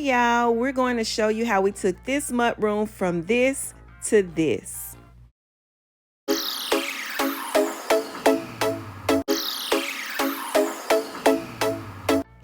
y'all, we're going to show you how we took this mudroom from this to this.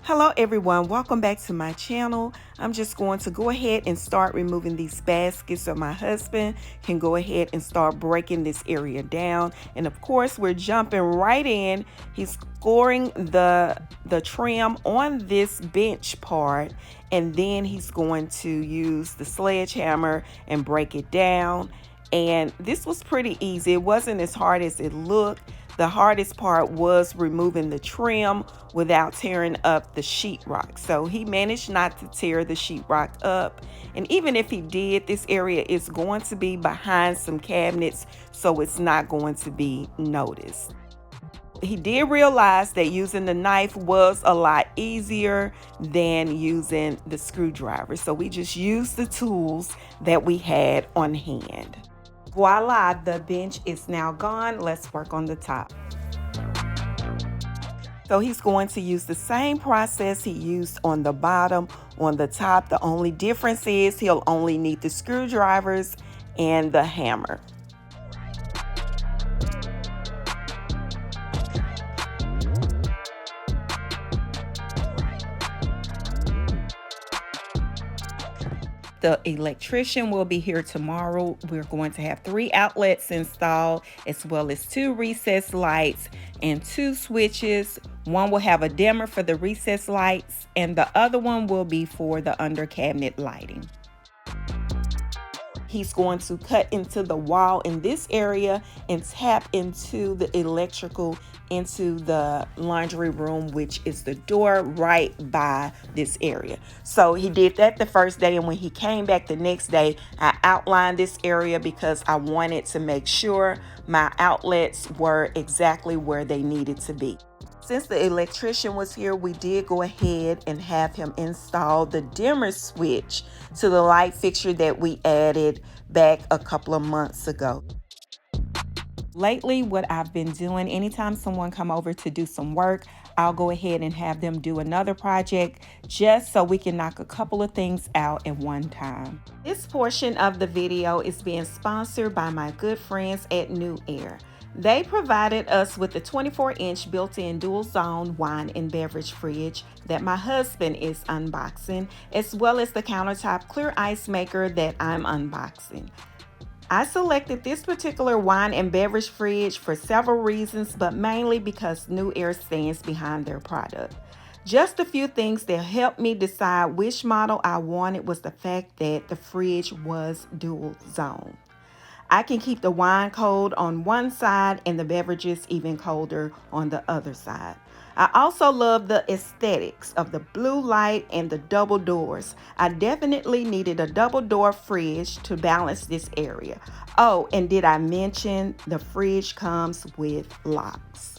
Hello everyone, welcome back to my channel. I'm just going to go ahead and start removing these baskets so my husband can go ahead and start breaking this area down. And of course, we're jumping right in. He's scoring the trim on this bench part, and then he's going to use the sledgehammer and break it down. And this was pretty easy. It wasn't as hard as it looked. The hardest part was removing the trim without tearing up the sheetrock. So he managed not to tear the sheetrock up. And even if he did, this area is going to be behind some cabinets, so it's not going to be noticed. He did realize that using the knife was a lot easier than using the screwdriver. So we just used the tools that we had on hand. Voila, the bench is now gone. Let's work on the top. So he's going to use the same process he used on the bottom, on the top. The only difference is he'll only need the screwdrivers and the hammer. The electrician will be here tomorrow. We're going to have 3 outlets installed, as well as 2 recessed lights and 2 switches. One will have a dimmer for the recessed lights, and the other one will be for the under cabinet lighting. He's going to cut into the wall in this area and tap into the electrical into the laundry room, which is the door right by this area. So he did that the first day, and when he came back the next day, I outlined this area because I wanted to make sure my outlets were exactly where they needed to be. Since the electrician was here, we did go ahead and have him install the dimmer switch to the light fixture that we added back a couple of months ago. Lately, what I've been doing, anytime someone come over to do some work, I'll go ahead and have them do another project just so we can knock a couple of things out at one time. This portion of the video is being sponsored by my good friends at New Air. They provided us with the 24-inch built-in dual zone wine and beverage fridge that my husband is unboxing, as well as the countertop clear ice maker that I'm unboxing. I selected this particular wine and beverage fridge for several reasons, but mainly because New Air stands behind their product. Just a few things that helped me decide which model I wanted was the fact that the fridge was dual zone. I can keep the wine cold on one side and the beverages even colder on the other side. I also love the aesthetics of the blue light and the double doors. I definitely needed a double door fridge to balance this area. Oh, and did I mention the fridge comes with locks?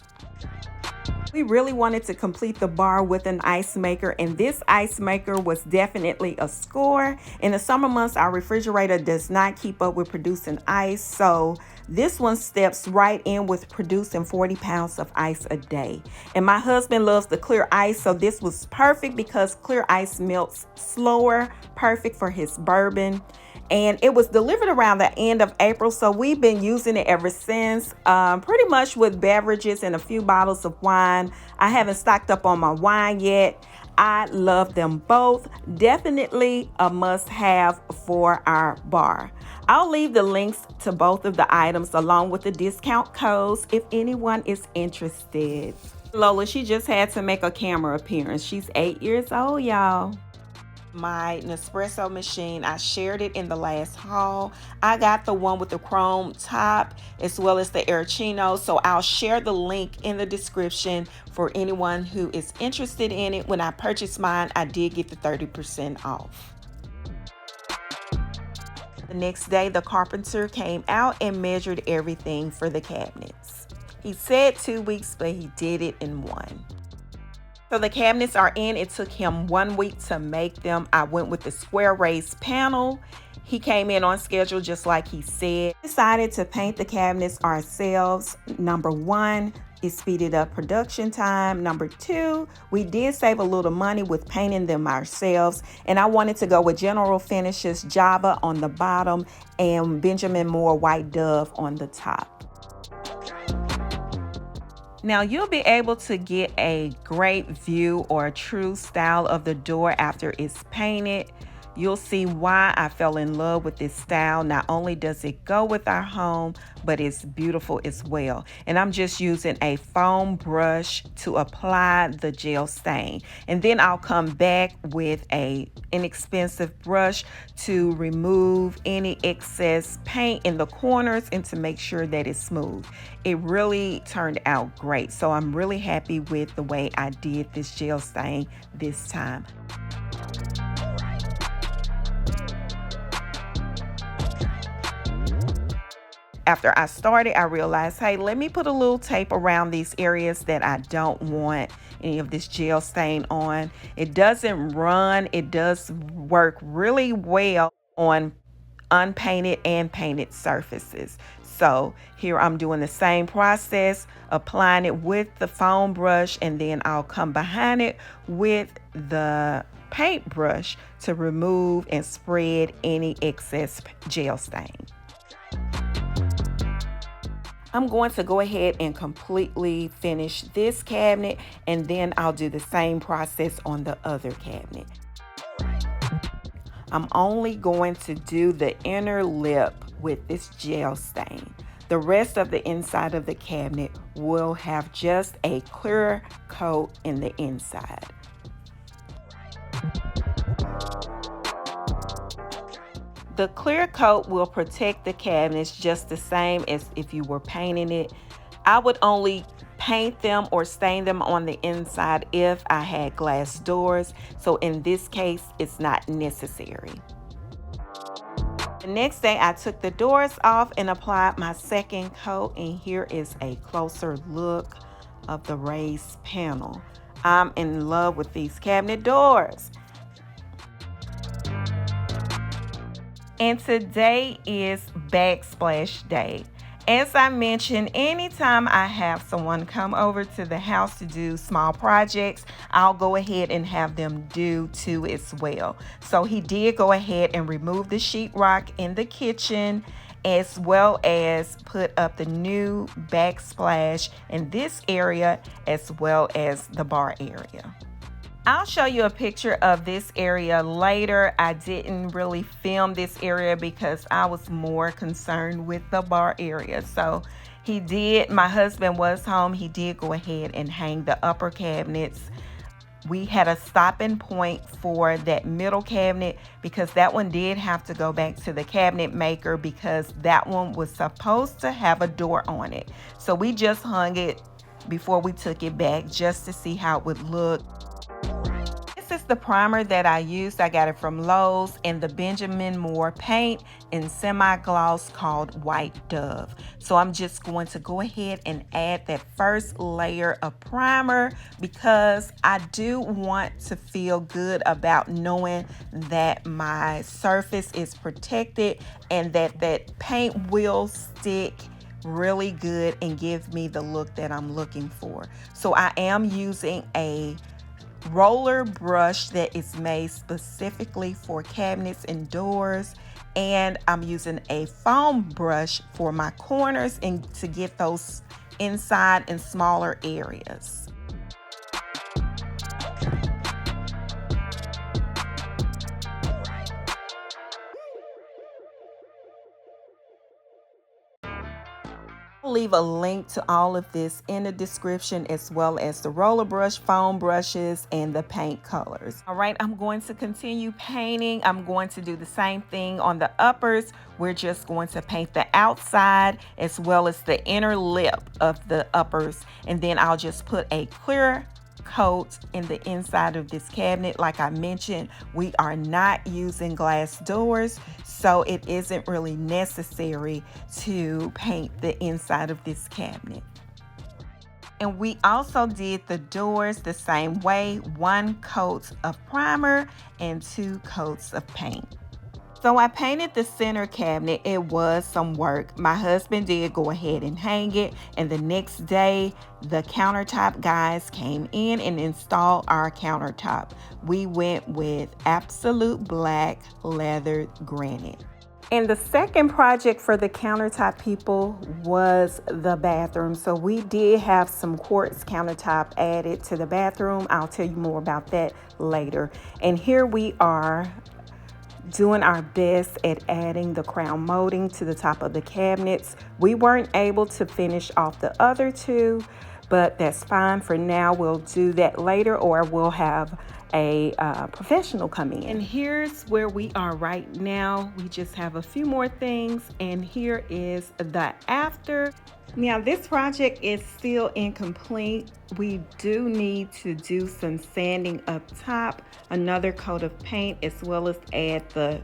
We really wanted to complete the bar with an ice maker, and this ice maker was definitely a score. In the summer months, our refrigerator does not keep up with producing ice, so this one steps right in with producing 40 pounds of ice a day. And my husband loves the clear ice, so this was perfect because clear ice melts slower, perfect for his bourbon. And it was delivered around the end of April, so we've been using it ever since, pretty much with beverages and a few bottles of wine. I haven't stocked up on my wine yet. I love them both. Definitely a must-have for our bar. I'll leave the links to both of the items along with the discount codes if anyone is interested. Lola, she just had to make a camera appearance. She's 8 years old, y'all. My Nespresso machine, I shared it in the last haul. I got the one with the chrome top as well as the Aeroccino, so I'll share the link in the description for anyone who is interested in it. When I purchased mine, I did get the 30% off. The next day, the carpenter came out and measured everything for the cabinets. He said 2 weeks, but he did it in 1. So the cabinets are in. It took him 1 week to make them. I went with the square raised panel. He came in on schedule just like he said. We decided to paint the cabinets ourselves. Number one, it speeded up production time. Number 2, we did save a little money with painting them ourselves. And I wanted to go with General Finishes Java on the bottom and Benjamin Moore White Dove on the top. Now you'll be able to get a great view or a true style of the door after it's painted. You'll see why I fell in love with this style. Not only does it go with our home, but it's beautiful as well. And I'm just using a foam brush to apply the gel stain. And then I'll come back with an inexpensive brush to remove any excess paint in the corners and to make sure that it's smooth. It really turned out great. So I'm really happy with the way I did this gel stain this time. After I started, I realized, hey, let me put a little tape around these areas that I don't want any of this gel stain on. It doesn't run. It does work really well on unpainted and painted surfaces. So here I'm doing the same process, applying it with the foam brush, and then I'll come behind it with the paint brush to remove and spread any excess gel stain. I'm going to go ahead and completely finish this cabinet, and then I'll do the same process on the other cabinet. I'm only going to do the inner lip with this gel stain. The rest of the inside of the cabinet will have just a clear coat in the inside. The clear coat will protect the cabinets just the same as if you were painting it. I would only paint them or stain them on the inside if I had glass doors. So in this case, it's not necessary. The next day, I took the doors off and applied my second coat. And here is a closer look of the raised panel. I'm in love with these cabinet doors. And today is Backsplash Day. As I mentioned, anytime I have someone come over to the house to do small projects, I'll go ahead and have them do too as well. So he did go ahead and remove the sheetrock in the kitchen, as well as put up the new backsplash in this area, as well as the bar area. I'll show you a picture of this area later. I didn't really film this area because I was more concerned with the bar area. So my husband was home. He did go ahead and hang the upper cabinets. We had a stopping point for that middle cabinet because that one did have to go back to the cabinet maker because that one was supposed to have a door on it. So we just hung it before we took it back just to see how it would look. This is the primer that I used. I got it from Lowe's in the Benjamin Moore paint in semi-gloss called White Dove. So I'm just going to go ahead and add that first layer of primer because I do want to feel good about knowing that my surface is protected and that paint will stick really good and give me the look that I'm looking for. So I am using a roller brush that is made specifically for cabinets and doors, and I'm using a foam brush for my corners and to get those inside and smaller areas. I'll leave a link to all of this in the description, as well as the roller brush, foam brushes, and the paint colors. All right, I'm going to continue painting. I'm going to do the same thing on the uppers. We're just going to paint the outside as well as the inner lip of the uppers, and then I'll just put a clear coat in the inside of this cabinet. Like I mentioned, we are not using glass doors, so it isn't really necessary to paint the inside of this cabinet. And we also did the doors the same way, 1 coat of primer and 2 coats of paint. So I painted the center cabinet. It was some work. My husband did go ahead and hang it, and the next day the countertop guys came in and installed our countertop. We went with absolute black leather granite. And the second project for the countertop people was the bathroom. So we did have some quartz countertop added to the bathroom. I'll tell you more about that later. And here we are doing our best at adding the crown molding to the top of the cabinets. We weren't able to finish off the other two, but that's fine for now. We'll do that later, or we'll have a professional coming in. And here's where we are right now. We just have a few more things, and here is the after. Now this project is still incomplete. We do need to do some sanding up top, another coat of paint, as well as add the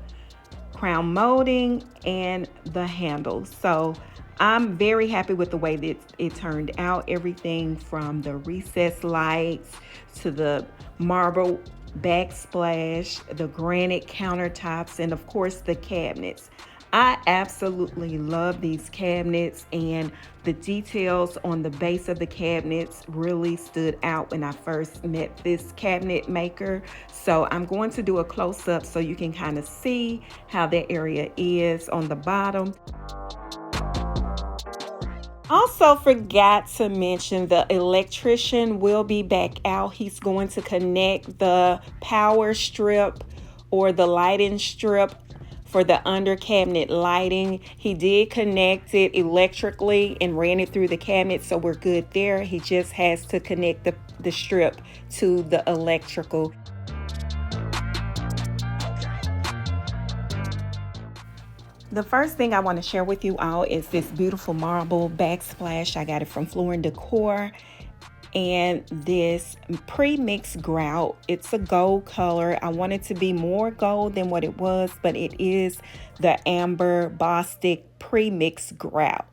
crown molding and the handles. So I'm very happy with the way that it turned out. Everything from the recessed lights to the marble backsplash, the granite countertops, and of course the cabinets. I absolutely love these cabinets, and the details on the base of the cabinets really stood out when I first met this cabinet maker. So I'm going to do a close-up so you can kind of see how that area is on the bottom. Also forgot to mention the electrician will be back out. He's going to connect the power strip or the lighting strip for the under cabinet lighting. He did connect it electrically and ran it through the cabinet, so we're good there. He just has to connect the strip to the electrical. The first thing I want to share with you all is this beautiful marble backsplash. I got it from Floor & Decor. And this pre-mixed grout, it's a gold color. I want it to be more gold than what it was, but it is the amber Bostic pre-mixed grout.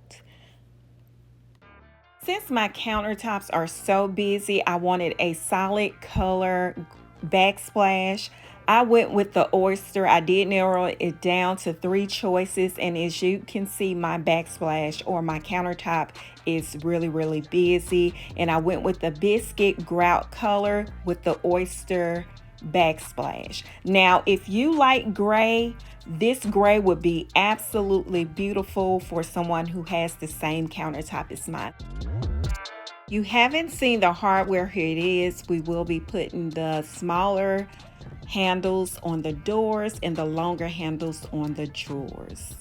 Since my countertops are so busy, I wanted a solid color backsplash. I went with the oyster. I did narrow it down to 3 choices, and as you can see, my backsplash or my countertop is really busy, and I went with the biscuit grout color with the oyster backsplash. Now if you like gray, this gray would be absolutely beautiful for someone who has the same countertop as mine. You haven't seen the hardware. Here it is. We will be putting the smaller handles on the doors and the longer handles on the drawers.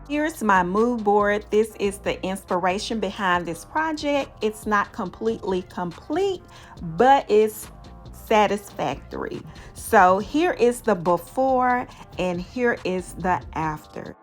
Here's my mood board. This is the inspiration behind this project. It's not completely complete, but it's satisfactory. So here is the before and here is the after.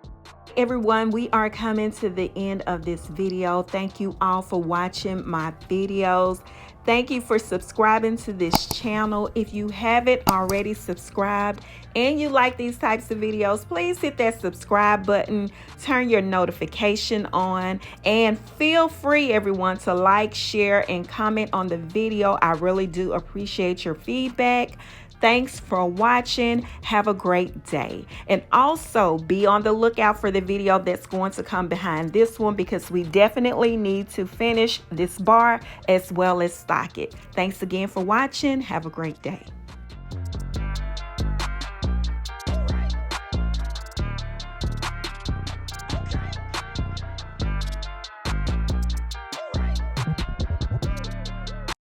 Everyone, we are coming to the end of this video. Thank you all for watching my videos. Thank you for subscribing to this channel. If you haven't already subscribed and you like these types of videos, please hit that subscribe button, turn your notification on, and feel free, everyone, to like, share, and comment on the video. I really do appreciate your feedback. Thanks for watching. Have a great day. And also be on the lookout for the video that's going to come behind this one, because we definitely need to finish this bar as well as stock it. Thanks again for watching. Have a great day.